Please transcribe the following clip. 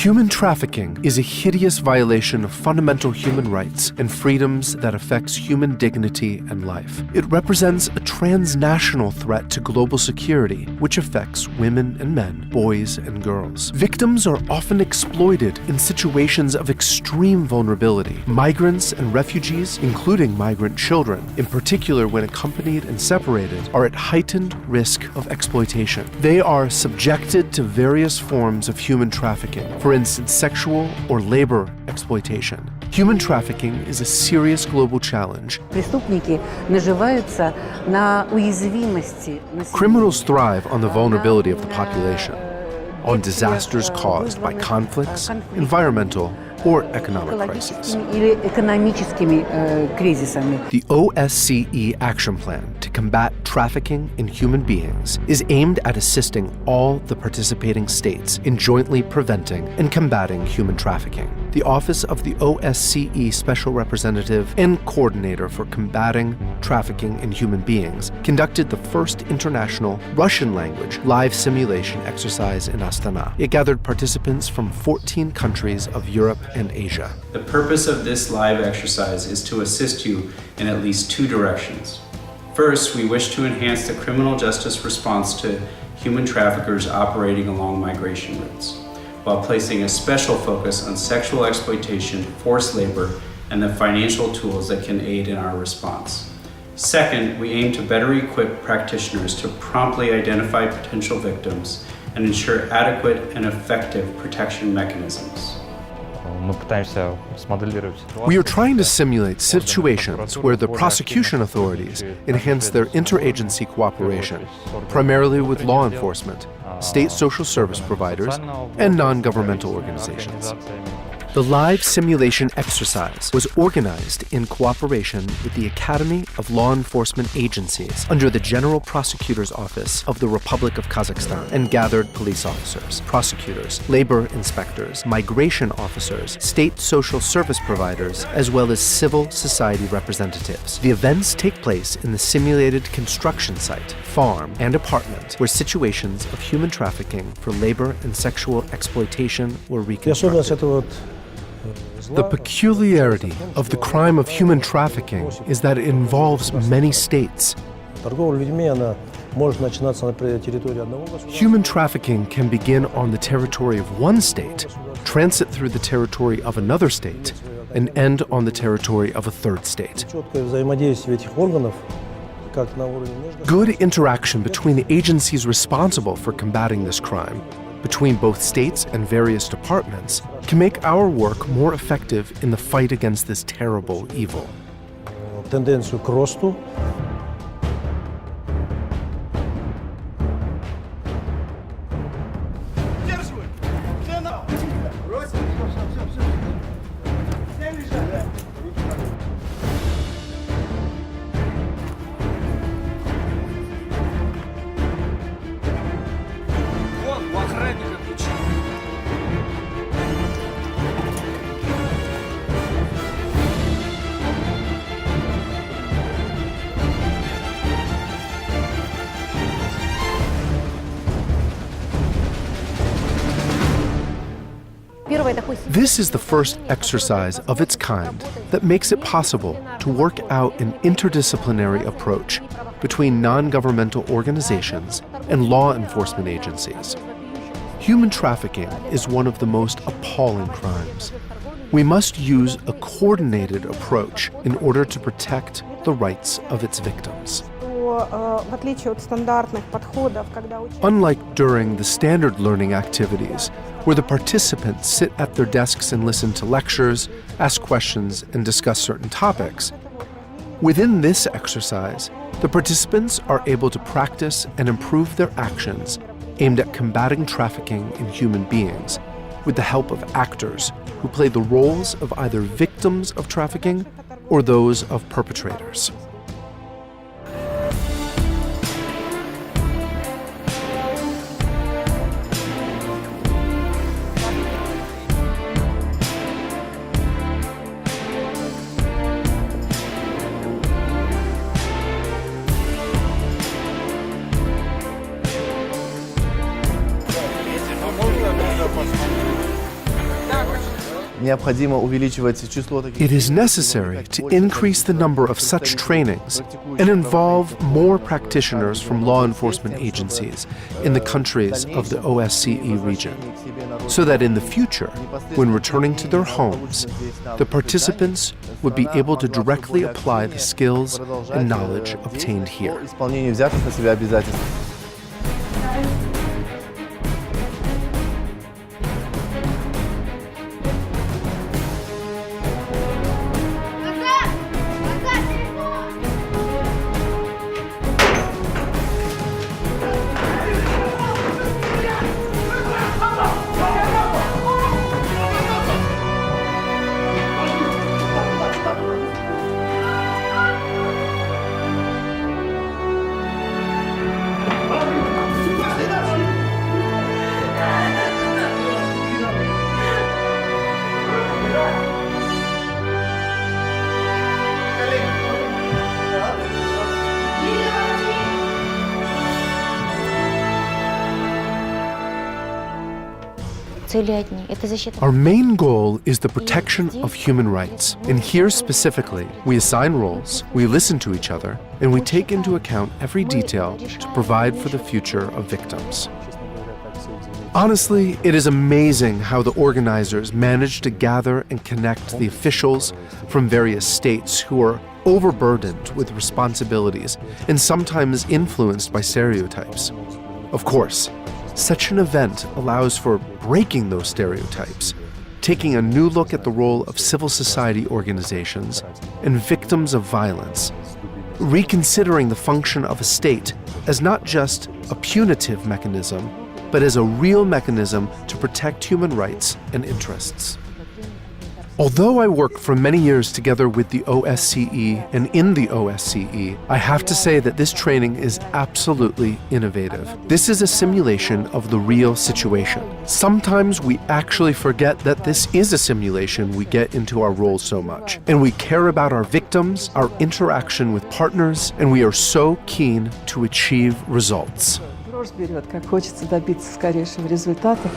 Human trafficking is a hideous violation of fundamental human rights and freedoms that affects human dignity and life. It represents a transnational threat to global security, which affects women and men, boys and girls. Victims are often exploited in situations of extreme vulnerability. Migrants and refugees, including migrant children, in particular when accompanied and separated, are at heightened risk of exploitation. They are subjected to various forms of human trafficking, for instance, sexual or labor exploitation. Human trafficking is a serious global challenge. Criminals thrive on the vulnerability of the population, on disasters caused by conflicts, environmental, or economic crises. The OSCE Action Plan to combat trafficking in human beings is aimed at assisting all the participating states in jointly preventing and combating human trafficking. The Office of the OSCE Special Representative and Coordinator for Combating Trafficking in Human Beings conducted the first international Russian-language live simulation exercise in Astana. It gathered participants from 14 countries of Europe and Asia. The purpose of this live exercise is to assist you in at least two directions. First, we wish to enhance the criminal justice response to human traffickers operating along migration routes, while placing a special focus on sexual exploitation, forced labor, and the financial tools that can aid in our response. Second, we aim to better equip practitioners to promptly identify potential victims and ensure adequate and effective protection mechanisms. We are trying to simulate situations where the prosecution authorities enhance their interagency cooperation, primarily with law enforcement, state social service providers, and non-governmental organizations. The live simulation exercise was organized in cooperation with the Academy of Law Enforcement Agencies under the General Prosecutor's Office of the Republic of Kazakhstan and gathered police officers, prosecutors, labor inspectors, migration officers, state social service providers, as well as civil society representatives. The events take place in the simulated construction site, farm, and apartment where situations of human trafficking for labor and sexual exploitation were reconstructed. The peculiarity of the crime of human trafficking is that it involves many states. Human trafficking can begin on the territory of one state, transit through the territory of another state, and end on the territory of a third state. Good interaction between the agencies responsible for combating this crime, between both states and various departments, can make our work more effective in the fight against this terrible evil. This is the first exercise of its kind that makes it possible to work out an interdisciplinary approach between non-governmental organizations and law enforcement agencies. Human trafficking is one of the most appalling crimes. We must use a coordinated approach in order to protect the rights of its victims. Unlike during the standard learning activities, where the participants sit at their desks and listen to lectures, ask questions, and discuss certain topics, within this exercise, the participants are able to practice and improve their actions aimed at combating trafficking in human beings with the help of actors who play the roles of either victims of trafficking or those of perpetrators. It is necessary to increase the number of such trainings and involve more practitioners from law enforcement agencies in the countries of the OSCE region, so that in the future, when returning to their homes, the participants would be able to directly apply the skills and knowledge obtained here. Our main goal is the protection of human rights. And here specifically, we assign roles, we listen to each other, and we take into account every detail to provide for the future of victims. Honestly, it is amazing how the organizers managed to gather and connect the officials from various states who are overburdened with responsibilities and sometimes influenced by stereotypes. Of course, such an event allows for breaking those stereotypes, taking a new look at the role of civil society organizations and victims of violence, reconsidering the function of a state as not just a punitive mechanism, but as a real mechanism to protect human rights and interests. Although I worked for many years together with the OSCE and in the OSCE, I have to say that this training is absolutely innovative. This is a simulation of the real situation. Sometimes we actually forget that this is a simulation. We get into our roles so much. And we care about our victims, our interaction with partners, and we are so keen to achieve results. Берет, как хочется добиться скорейшего результата.